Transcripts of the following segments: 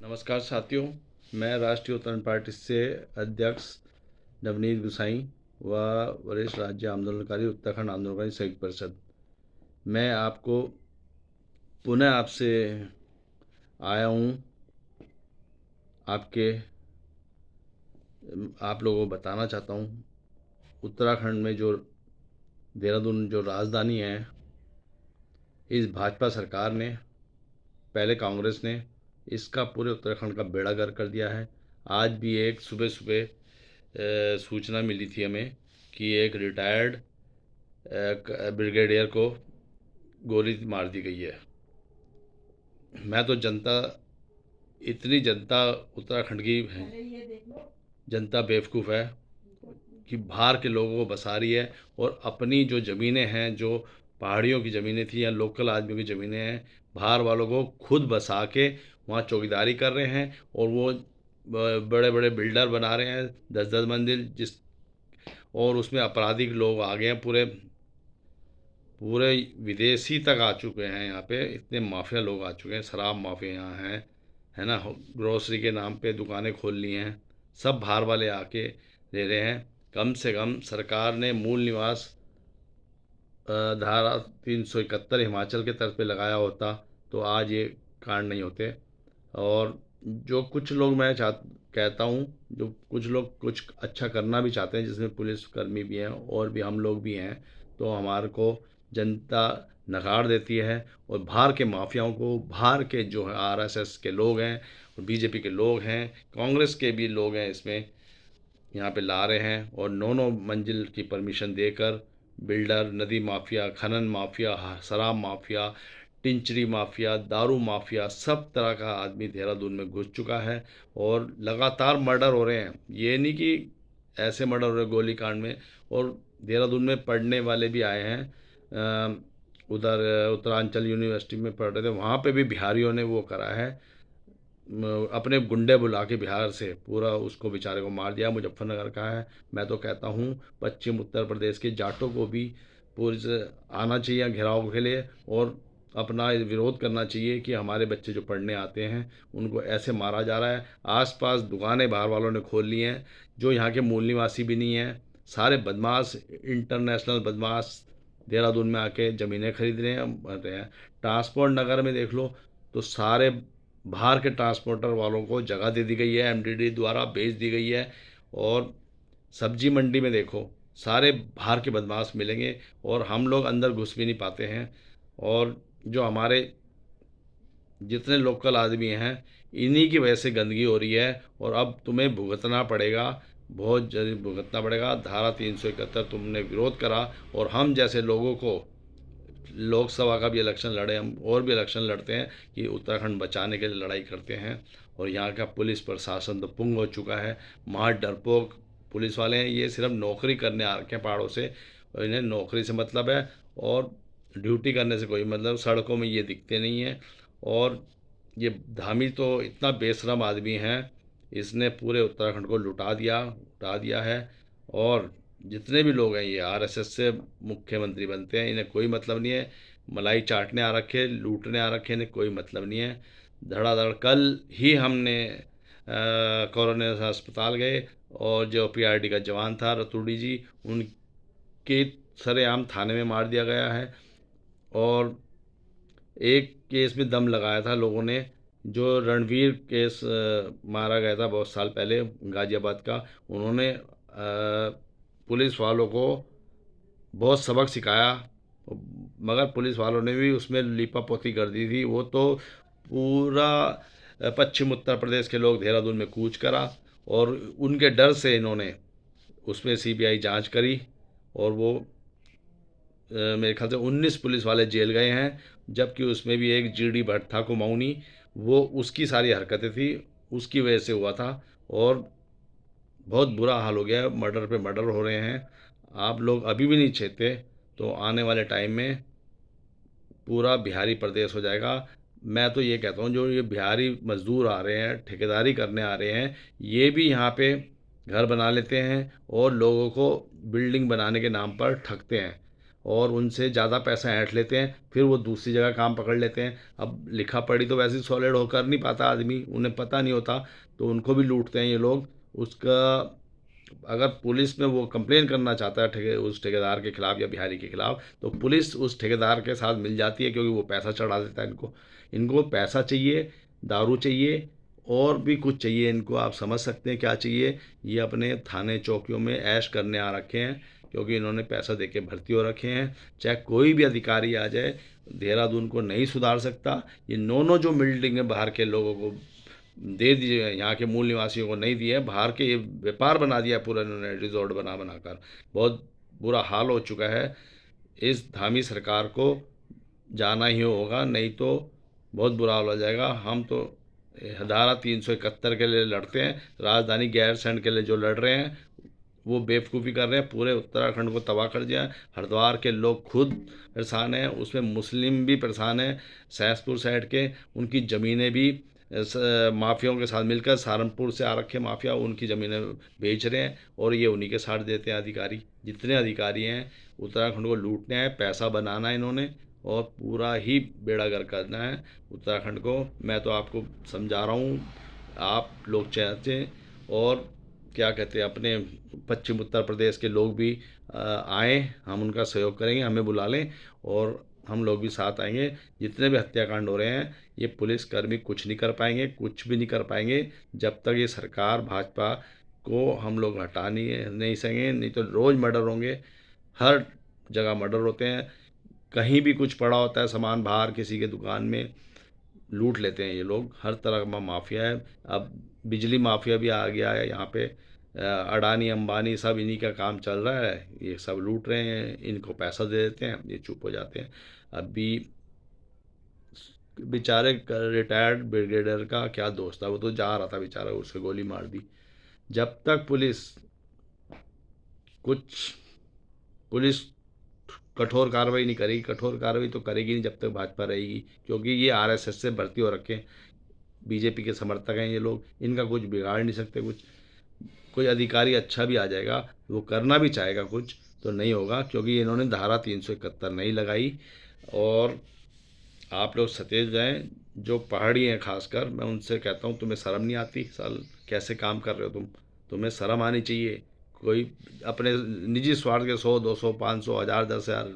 नमस्कार साथियों, मैं राष्ट्रीय उत्तराखंड पार्टी से अध्यक्ष नवनीत गुसाई व वरिष्ठ राज्य आंदोलनकारी उत्तराखंड आंदोलनकारी संयुक्त परिषद। मैं आपको पुनः आपसे आया हूँ आप लोगों को बताना चाहता हूँ। उत्तराखंड में जो देहरादून जो राजधानी है, इस भाजपा सरकार ने, पहले कांग्रेस ने, इसका पूरे उत्तराखंड का बेड़ा गर्क कर दिया है। आज भी एक सुबह सुबह सूचना मिली थी हमें कि एक रिटायर्ड ब्रिगेडियर को गोली मार दी गई है। मैं तो इतनी जनता उत्तराखंड की जनता बेवकूफ़ है कि बाहर के लोगों को बसा रही है और अपनी जो ज़मीनें हैं, जो पहाड़ियों की ज़मीनें थी या लोकल आदमियों की ज़मीनें हैं, बाहर वालों को खुद बसा के वहाँ चौकीदारी कर रहे हैं। और वो बड़े बड़े बिल्डर बना रहे हैं, 10-10 मंजिल, और उसमें आपराधिक लोग आ गए हैं। पूरे पूरे विदेशी तक आ चुके हैं। यहाँ पे इतने माफिया लोग आ चुके हैं, शराब माफिया यहाँ हैं, है ना। ग्रोसरी के नाम पे दुकानें खोल ली हैं, सब बाहर वाले आके ले रहे हैं। कम से कम सरकार ने मूल निवास धारा 371 हिमाचल के तरफ पे लगाया होता तो आज ये कांड नहीं होते। और जो कुछ लोग कहता हूँ, जो कुछ लोग कुछ अच्छा करना भी चाहते हैं, जिसमें पुलिसकर्मी भी हैं और भी हम लोग भी हैं, तो हमारे को जनता नकार देती है। और बाहर के माफियाओं को, बाहर के जो है आरएसएस के लोग हैं और बीजेपी के लोग हैं, कांग्रेस के भी लोग हैं, इसमें यहाँ पे ला रहे हैं। और 9-9 मंजिल की परमिशन देकर बिल्डर, नदी माफिया, खनन माफिया, शराब माफिया, टिंचरी माफिया, दारू माफिया, सब तरह का आदमी देहरादून में घुस चुका है। और लगातार मर्डर हो रहे हैं। ये नहीं कि ऐसे मर्डर हो रहे गोली कांड में। और देहरादून में पढ़ने वाले भी आए हैं, उधर उत्तरांचल यूनिवर्सिटी में पढ़ रहे थे, वहाँ पे भी बिहारियों ने वो करा है, अपने गुंडे बुला के बिहार से पूरा उसको बेचारे को मार दिया। मुजफ्फरनगर का है। मैं तो कहता हूँ पश्चिम उत्तर प्रदेश के जाटों को भी पूरे से आना चाहिए घेराव के लिए और अपना विरोध करना चाहिए कि हमारे बच्चे जो पढ़ने आते हैं उनको ऐसे मारा जा रहा है। आसपास दुकानें बाहर वालों ने खोल ली हैं, जो यहाँ के मूल निवासी भी नहीं हैं। सारे बदमाश, इंटरनेशनल बदमाश देहरादून में आके ज़मीनें खरीद रहे हैं, बन रहे हैं। ट्रांसपोर्ट नगर में देख लो तो सारे बाहर के ट्रांसपोर्टर वालों को जगह दे दी गई है, एमडीडी द्वारा बेच दी गई है। और सब्जी मंडी में देखो, सारे बाहर के बदमाश मिलेंगे और हम लोग अंदर घुस भी नहीं पाते हैं। और जो हमारे जितने लोकल आदमी हैं, इन्हीं की वजह से गंदगी हो रही है। और अब तुम्हें भुगतना पड़ेगा, बहुत जल्दी भुगतना पड़ेगा। धारा 371 तुमने विरोध करा और हम जैसे लोगों को, लोकसभा का भी इलेक्शन लड़े हम, और भी इलेक्शन लड़ते हैं कि उत्तराखंड बचाने के लिए लड़ाई करते हैं। और यहाँ का पुलिस प्रशासन तो पुंग हो चुका है। वहाँ डरपोक पुलिस वाले हैं, ये सिर्फ नौकरी करने आ रखे हैं पहाड़ों से, और इन्हें नौकरी से मतलब है और ड्यूटी करने से कोई मतलब। सड़कों में ये दिखते नहीं हैं। और ये धामी तो इतना बेशरम आदमी है, इसने पूरे उत्तराखंड को लुटा दिया है। और जितने भी लोग हैं ये आरएसएस से मुख्यमंत्री बनते हैं, इन्हें कोई मतलब नहीं है। मलाई चाटने आ रखे, लूटने आ रखे, इन्हें कोई मतलब नहीं है। धड़ाधड़ कल ही हमने कोरोना अस्पताल गए और जो पीआरडी का जवान था रतूड़ी जी, उनके सरेआम थाने में मार दिया गया है। और एक केस में दम लगाया था लोगों ने, जो रणवीर केस मारा गया था बहुत साल पहले गाजियाबाद का। उन्होंने पुलिस वालों को बहुत सबक सिखाया, मगर पुलिस वालों ने भी उसमें लीपापोती कर दी थी। वो तो पूरा पश्चिम उत्तर प्रदेश के लोग देहरादून में कूच करा और उनके डर से इन्होंने उसमें सीबीआई जांच करी। और वो मेरे ख्याल से 19 पुलिस वाले जेल गए हैं, जबकि उसमें भी एक जीडी भट्ट था कुमाऊनी, वो उसकी सारी हरकतें थी, उसकी वजह से हुआ था। और बहुत बुरा हाल हो गया है, मर्डर पे मर्डर हो रहे हैं। आप लोग अभी भी नहीं छेते तो आने वाले टाइम में पूरा बिहारी प्रदेश हो जाएगा। मैं तो ये कहता हूँ जो ये बिहारी मजदूर आ रहे हैं, ठेकेदारी करने आ रहे हैं, ये भी यहाँ पे घर बना लेते हैं और लोगों को बिल्डिंग बनाने के नाम पर ठगते हैं। और उनसे ज़्यादा पैसा ऐंठ लेते हैं, फिर वो दूसरी जगह काम पकड़ लेते हैं। अब लिखा पढ़ी तो वैसे ही सॉलिड होकर नहीं पाता आदमी, उन्हें पता नहीं होता, तो उनको भी लूटते हैं ये लोग। उसका अगर पुलिस में वो कंप्लेन करना चाहता है उस ठेकेदार के खिलाफ या बिहारी के खिलाफ, तो पुलिस उस ठेकेदार के साथ मिल जाती है, क्योंकि वो पैसा चढ़ा देता है इनको। इनको पैसा चाहिए, दारू चाहिए, और भी कुछ चाहिए इनको, आप समझ सकते हैं क्या चाहिए। ये अपने थाने चौकियों में ऐश करने आ रखे हैं, क्योंकि इन्होंने पैसा देके भर्ती हो रखे हैं। चाहे कोई भी अधिकारी आ जाए, देहरादून को नहीं सुधार सकता। ये नौ जो बिल्डिंग है बाहर के लोगों को दे दिए, यहाँ के मूल निवासियों को नहीं दिए, बाहर के ये व्यापार बना दिया पूरा इन्होंने, रिजॉर्ट बना बना कर। बहुत बुरा हाल हो चुका है। इस धामी सरकार को जाना ही होगा, नहीं तो बहुत बुरा हाल हो जाएगा। हम तो धारा 371 के लिए लड़ते हैं, राजधानी गैरसैंण के लिए जो लड़ रहे हैं वो बेवकूफ़ी कर रहे हैं, पूरे उत्तराखंड को तबाह कर दिया। हरिद्वार के लोग खुद परेशान हैं, उसमें मुस्लिम भी परेशान हैं। सहसपुर साइड के उनकी ज़मीनें भी माफियाओं के साथ मिलकर, सहारनपुर से आ रखे माफिया उनकी ज़मीनें बेच रहे हैं, और ये उन्हीं के साथ देते हैं। अधिकारी जितने अधिकारी हैं उत्तराखंड को लूटने हैं, पैसा बनाना है इन्होंने, और पूरा ही बेड़ा गर्क करना है उत्तराखंड को। मैं तो आपको समझा रहा हूँ, आप लोग चाहते हैं, और क्या कहते हैं, अपने पश्चिम उत्तर प्रदेश के लोग भी आएँ, हम उनका सहयोग करेंगे, हमें बुला लें और हम लोग भी साथ आएंगे। जितने भी हत्याकांड हो रहे हैं, ये पुलिसकर्मी कुछ नहीं कर पाएंगे, कुछ भी नहीं कर पाएंगे, जब तक ये सरकार भाजपा को हम लोग हटा नहीं सकेंगे। नहीं तो रोज़ मर्डर होंगे, हर जगह मर्डर होते हैं। कहीं भी कुछ पड़ा होता है सामान बाहर किसी के दुकान में, लूट लेते हैं ये लोग। हर तरह का माफिया है। अब बिजली माफिया भी आ गया है यहाँ पे। अडानी अंबानी सब इन्हीं का काम चल रहा है, ये सब लूट रहे हैं, इनको पैसा दे देते हैं, ये चुप हो जाते हैं। अभी बेचारे रिटायर्ड ब्रिगेडियर का क्या दोस्त था, वो तो जा रहा था बेचारा, उसके गोली मार दी। जब तक कुछ पुलिस कठोर कार्रवाई नहीं करेगी, कठोर कार्रवाई तो करेगी नहीं जब तक भाजपा रहेगी, क्योंकि ये आरएसएस से भर्ती हो रखे हैं, बीजेपी के समर्थक हैं ये लोग, इनका कुछ बिगाड़ नहीं सकते कुछ। कोई अधिकारी अच्छा भी आ जाएगा, वो करना भी चाहेगा कुछ, तो नहीं होगा, क्योंकि इन्होंने धारा 371 नहीं लगाई। और आप लोग सतेज रहें, जो पहाड़ी हैं खासकर, मैं उनसे कहता हूँ, तुम्हें शर्म नहीं आती? साल कैसे काम कर रहे हो तुम? तुम्हें शर्म आनी चाहिए। कोई अपने निजी स्वार्थ के 100 200 500 1000 10,000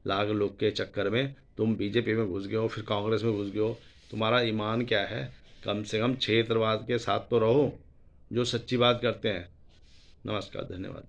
लाख लोग के चक्कर में तुम बीजेपी में घुस गए हो, फिर कांग्रेस में घुस गए हो। तुम्हारा ईमान क्या है? कम से कम क्षेत्रवाद के साथ तो रहो, जो सच्ची बात करते हैं। नमस्कार, धन्यवाद।